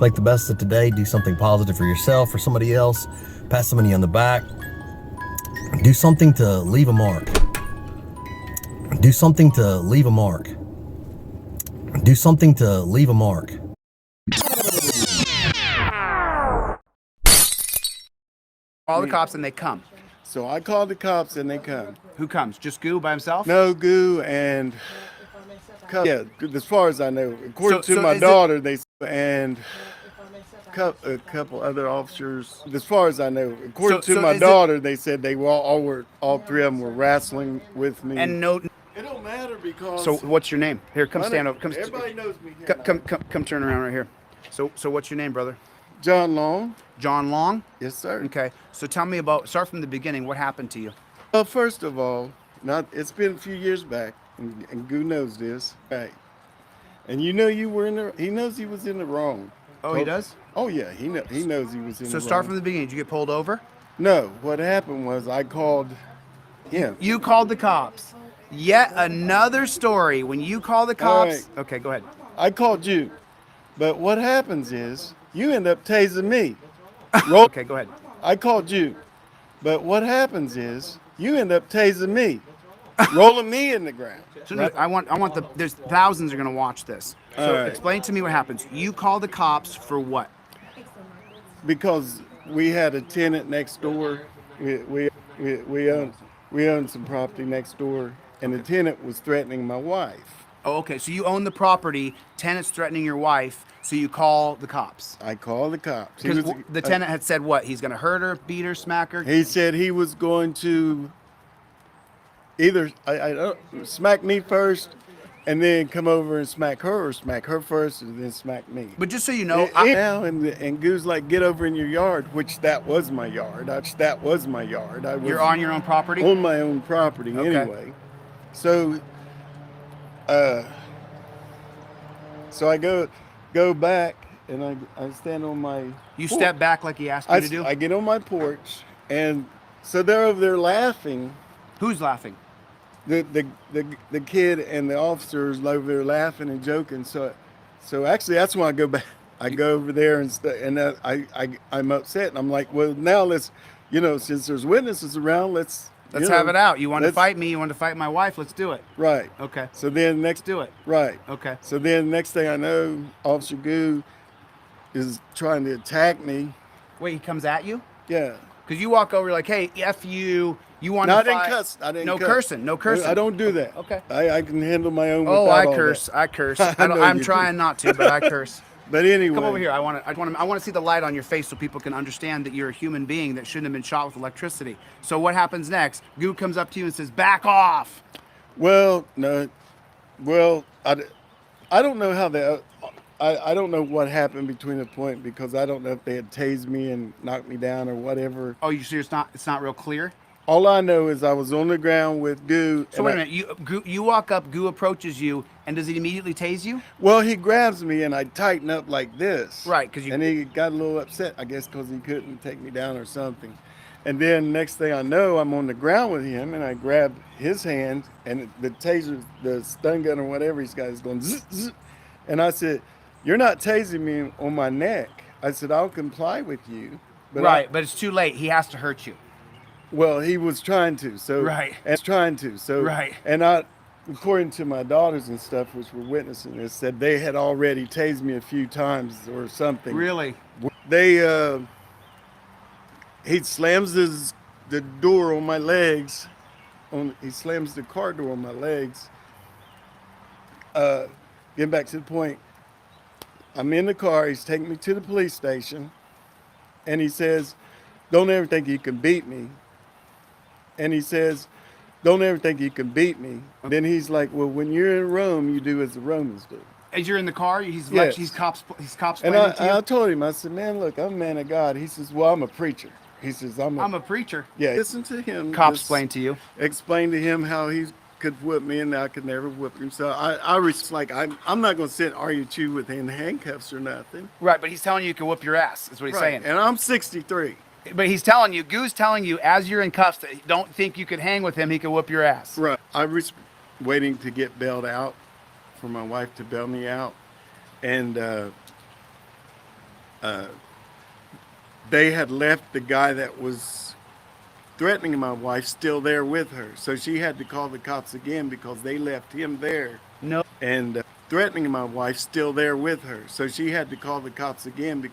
Make the best of today. Do something positive for yourself, for somebody else. Pat somebody on the back. Do something to leave a mark. Do something to leave a mark. Do something to leave a mark. Call the cops and they come. So I called the cops and they come. Who comes? Just Goo by himself? No, Goo and yeah, as far as I know, according So to my is daughter, they and a couple other officers. As far as I know, according to my daughter, they said they were all three of them were wrestling with me. And no. It don't matter because. So what's your name? Here, come stand up. Everybody knows me. Here Come turn around right here. So what's your name, brother? John Long. John Long? Yes, sir. Okay. So tell me start from the beginning. What happened to you? Well, first of all, it's been a few years back, and Goo knows this, right? And you know you were in the. He knows he was in the wrong. Oh, he does? Oh yeah, he knows he was in the wrong. So start from the beginning. Did you get pulled over? No, what happened was I called him. You called the cops. Yet another story. When you call the cops. Right. Okay, go ahead. I called you, but what happens is you end up tasing me. Okay, go ahead. I called you, but what happens is you end up tasing me, rolling me in the ground. So no, I want there's thousands are gonna watch this. So All right. explain to me what happens. You call the cops for what? Because we had a tenant next door. We owned some property next door, and the tenant was threatening my wife. Oh, okay. So you own the property. Tenant's threatening your wife. So you call the cops. I called the cops. Because the tenant had said what? He's gonna hurt her, beat her, smack her. He said he was going to either smack me first, and then come over and smack her, or smack her first and then smack me. But just so you know, now and Goo's like, get over in your yard, which that was my yard. That was my yard. You're on your own property? On my own property, okay. Anyway. So I go back and I stand on my You porch. step back like he asked you to do? I get on my porch, and so they're over there laughing. Who's laughing? The kid and the officers over there laughing and joking. So actually that's when I go back. I go over there and I'm upset, and I'm like, well, now let's, since there's witnesses around, let's have it out. You want to fight me? You want to fight my wife? Let's do it. Right. Okay. So then do it. Right. Okay. So then next thing I know, Officer Goo is trying to attack me. Wait, he comes at you? Yeah. Because you walk over like, hey, F you. You want to fight? I didn't cuss. I didn't no cuss. cursing. No cursing. I don't do that. Okay. I can handle my own. Oh, I curse. I curse. I'm trying not to, but I curse. But anyway, come over here. I want to see the light on your face so people can understand that you're a human being that shouldn't have been shot with electricity. So what happens next? Goo comes up to you and says, "Back off." Well, no. Well, I don't know how they. I don't know what happened between the point, because I don't know if they had tased me and knocked me down or whatever. Oh, you see, it's not real clear. All I know is I was on the ground with Goo. So wait a minute. You walk up. Goo approaches you, and does he immediately tase you? Well, he grabs me and I tighten up like this. Right, and he got a little upset, I guess, because he couldn't take me down or something. And then next thing I know, I'm on the ground with him, and I grab his hand, and the taser, the stun gun or whatever he's got is going zzz, zzz. And I said, "You're not tasing me on my neck." I said, "I'll comply with you." But but it's too late. He has to hurt you. Well, he was trying to. So right. And trying to. So right. And according to my daughters and stuff, which were witnessing this, said they had already tased me a few times or something. Really? They he slams the door on my legs. He slams the car door on my legs. Getting back to the point, I'm in the car. He's taking me to the police station, and he says, "Don't ever think you can beat me." And he says, "Don't ever think you can beat me." Then he's like, "Well, when you're in Rome, you do as the Romans do." As you're in the car, he's yes. he's cops. And I told him, I said, "Man, look, I'm a man of God." He says, "Well, I'm a preacher." He says, "I'm a preacher." Yeah. Listen to him. Cops explain to you. Explain to him how he could whip me, and I could never whip him. So I'm not going to sit and argue with you with in handcuffs or nothing. Right, but he's telling you can whip your ass. Is what he's saying. And I'm 63. But he's telling you, Goo's telling you, as you're in cuffs, that don't think you could hang with him. He could whoop your ass. Right. I was waiting to get bailed out, for my wife to bail me out, and they had left the guy that was threatening my wife still there with her. So she had to call the cops again because they left him there. No. And threatening my wife still there with her. So she had to call the cops again